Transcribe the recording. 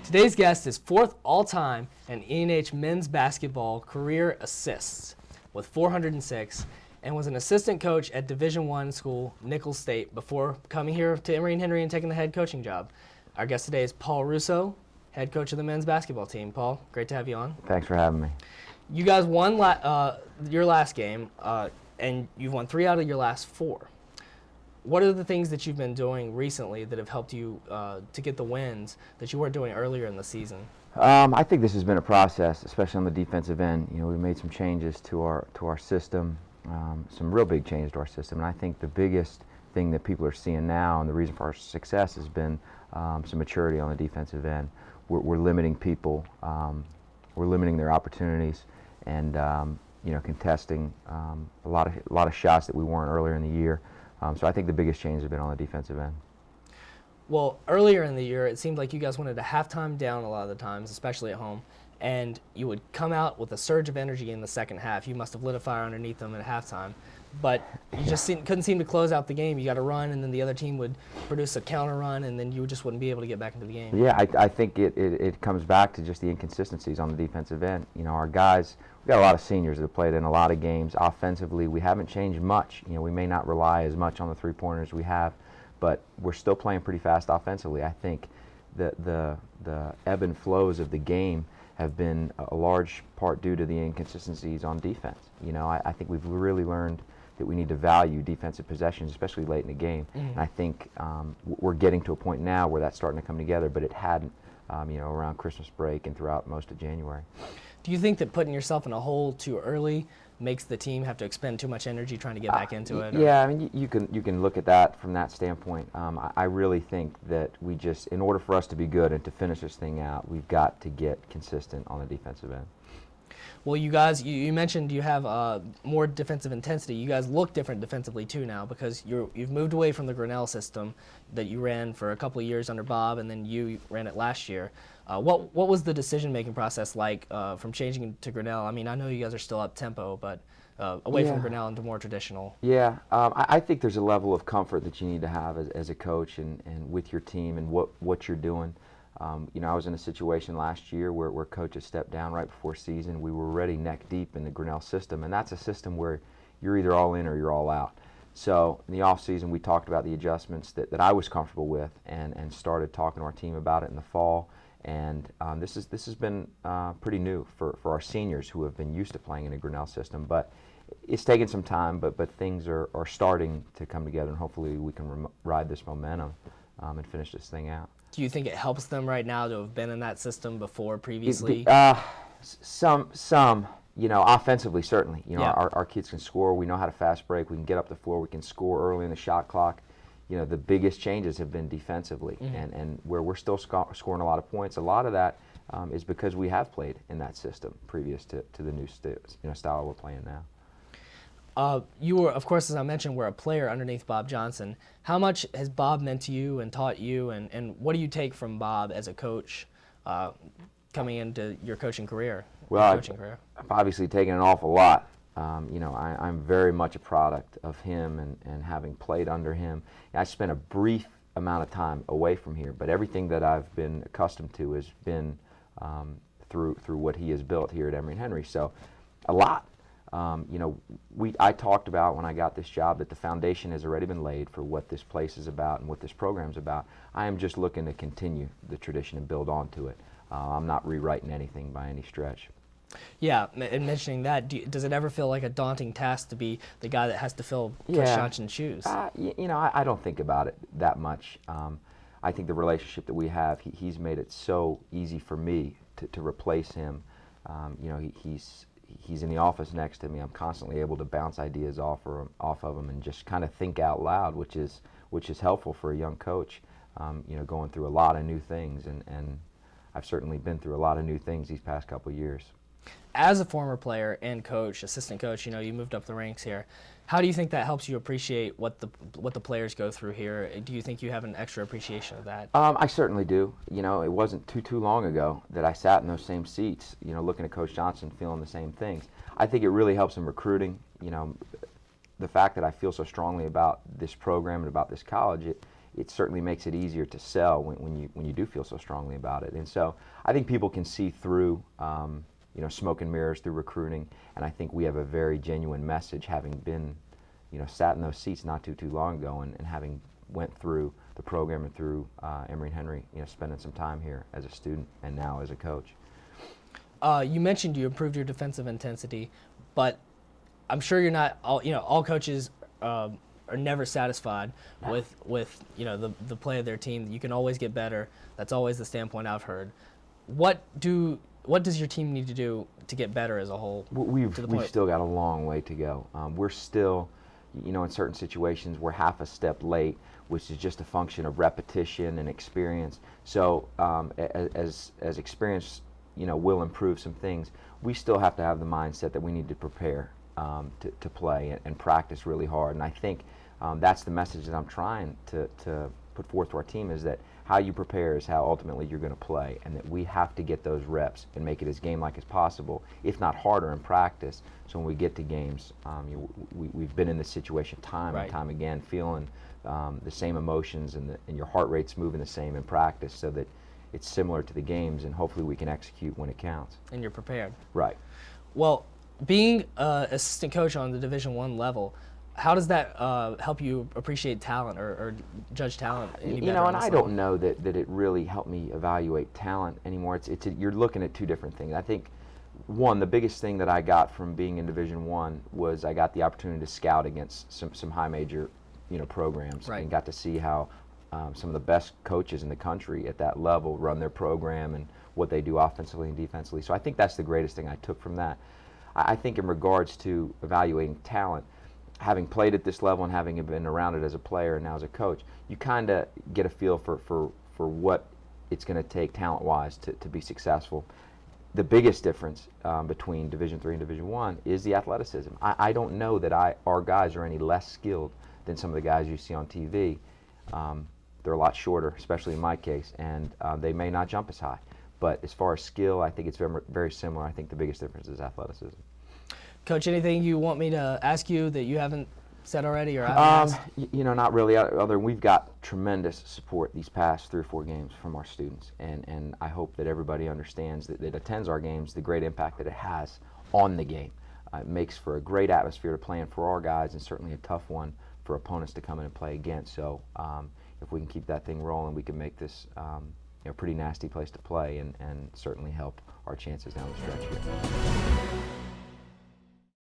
Today's guest is fourth all-time in E&H men's basketball career assists with 406 and was an assistant coach at Division I school, Nichols State, before coming here to Emory Henry and taking the head coaching job. Our guest today is Paul Russo, head coach of the men's basketball team. Paul, great to have you on. Thanks for having me. You guys won your last game, and you've won 3 out of your last 4. What are the things that you've been doing recently that have helped you to get the wins that you weren't doing earlier in the season? I think this has been a process, especially on the defensive end. You know, we made some changes to our system, some real big changes to our system, and I think the biggest thing that people are seeing now, and the reason for our success, has been some maturity on the defensive end. We're limiting people, we're limiting their opportunities, and you know, contesting a lot of shots that we weren't earlier in the year. So I think the biggest change has been on the defensive end. Well, earlier in the year, it seemed like you guys went into halftime down a lot of the times, especially at home, and you would come out with a surge of energy in the second half. You must have lit a fire underneath them at halftime, but you just couldn't seem to close out the game. You got to run, and then the other team would produce a counter run, and then you just wouldn't be able to get back into the game. Yeah, I think it comes back to just the inconsistencies on the defensive end. You know, our guys, we've got a lot of seniors that have played in a lot of games. Offensively, we haven't changed much. You know, we may not rely as much on the three-pointers we have, but we're still playing pretty fast offensively. I think the ebb and flows of the game have been a large part due to the inconsistencies on defense. You know, I think we've really learned that we need to value defensive possessions, especially late in the game. Mm-hmm. And I think we're getting to a point now where that's starting to come together, but it hadn't, you know, around Christmas break and throughout most of January. Do you think that putting yourself in a hole too early makes the team have to expend too much energy trying to get back into it? Yeah, I mean, you can look at that from that standpoint. I really think that we just, in order for us to be good and to finish this thing out, we've got to get consistent on the defensive end. Well, you guys, you mentioned you have more defensive intensity. You guys look different defensively too now because you've moved away from the Grinnell system that you ran for a couple of years under Bob, and then you ran it last year. What was the decision-making process like from changing to Grinnell? I mean, I know you guys are still up tempo, but away from Grinnell into more traditional. Yeah, I think there's a level of comfort that you need to have as a coach and with your team and what you're doing. You know, I was in a situation last year where coaches stepped down right before season. We were already neck deep in the Grinnell system, and that's a system where you're either all in or you're all out. So in the off season, we talked about the adjustments that I was comfortable with, and started talking to our team about it in the fall. And this has been pretty new for our seniors who have been used to playing in a Grinnell system. But it's taken some time, but things are starting to come together, and hopefully we can ride this momentum and finish this thing out. Do you think it helps them right now to have been in that system before previously? Some, you know, offensively certainly. You know, yeah. our kids can score. We know how to fast break. We can get up the floor. We can score early in the shot clock. You know, the biggest changes have been defensively, mm-hmm. and where we're still scoring a lot of points. A lot of that is because we have played in that system previous to the new style we're playing now. You were, of course, as I mentioned, were a player underneath Bob Johnson. How much has Bob meant to you and taught you, and what do you take from Bob as a coach coming into your coaching career? Well, I've obviously taken an awful lot. You know, I'm very much a product of him and having played under him. I spent a brief amount of time away from here, but everything that I've been accustomed to has been through what he has built here at Emory Henry. So, a lot. You know, I talked about when I got this job that the foundation has already been laid for what this place is about and what this program is about. I am just looking to continue the tradition and build onto it. I'm not rewriting anything by any stretch. Yeah, and mentioning that, does it ever feel like a daunting task to be the guy that has to fill Chris Johnson's shoes? You know, I don't think about it that much. I think the relationship that we have, he's made it so easy for me to replace him. You know, he's in the office next to me. I'm constantly able to bounce ideas off of him and just kind of think out loud, which is helpful for a young coach. You know, going through a lot of new things, and I've certainly been through a lot of new things these past couple of years. As a former player and coach, assistant coach, you know, you moved up the ranks here. How do you think that helps you appreciate what the players go through here? Do you think you have an extra appreciation of that? I certainly do. You know, it wasn't too long ago that I sat in those same seats, you know, looking at Coach Johnson, feeling the same things. I think it really helps in recruiting. You know, the fact that I feel so strongly about this program and about this college, it certainly makes it easier to sell when you do feel so strongly about it. And so I think people can see through smoke and mirrors through recruiting, and I think we have a very genuine message, having been sat in those seats not too long ago, and having went through the program and through Emory Henry, spending some time here as a student and now as a coach. You mentioned you improved your defensive intensity, but I'm sure you're not all coaches are never satisfied with the play of their team. You can always get better. That's always the standpoint I've heard. What does your team need to do to get better as a whole? We've still got a long way to go. We're still, in certain situations, we're half a step late, which is just a function of repetition and experience. So as experience, will improve some things, we still have to have the mindset that we need to prepare to play and practice really hard. And I think that's the message that I'm trying to put forth to our team, is that how you prepare is how ultimately you're going to play, and that we have to get those reps and make it as game-like as possible, if not harder in practice. So when we get to games, we've been in this situation time and time again, feeling the same emotions, and your heart rate's moving the same in practice, so that it's similar to the games, and hopefully we can execute when it counts. And you're prepared. Right. Well, being assistant coach on the Division I level, how does that help you appreciate talent or judge talent any better? And I don't know that it really helped me evaluate talent anymore. You're looking at two different things. I think, one, the biggest thing that I got from being in Division I was I got the opportunity to scout against some high major programs, and got to see how some of the best coaches in the country at that level run their program and what they do offensively and defensively. So I think that's the greatest thing I took from that. I think in regards to evaluating talent, having played at this level and having been around it as a player and now as a coach, you kind of get a feel for what it's going to take talent-wise to be successful. The biggest difference between Division III and Division I is the athleticism. I don't know that our guys are any less skilled than some of the guys you see on TV. They're a lot shorter, especially in my case, and they may not jump as high. But as far as skill, I think it's very, very similar. I think the biggest difference is athleticism. Coach, anything you want me to ask you that you haven't said already, or haven't asked? Not really. Other than we've got tremendous support these past 3 or 4 games from our students, and I hope that everybody understands that attends our games, the great impact that it has on the game. It makes for a great atmosphere to play in for our guys, and certainly a tough one for opponents to come in and play against. So if we can keep that thing rolling, we can make this a pretty nasty place to play, and certainly help our chances down the stretch here.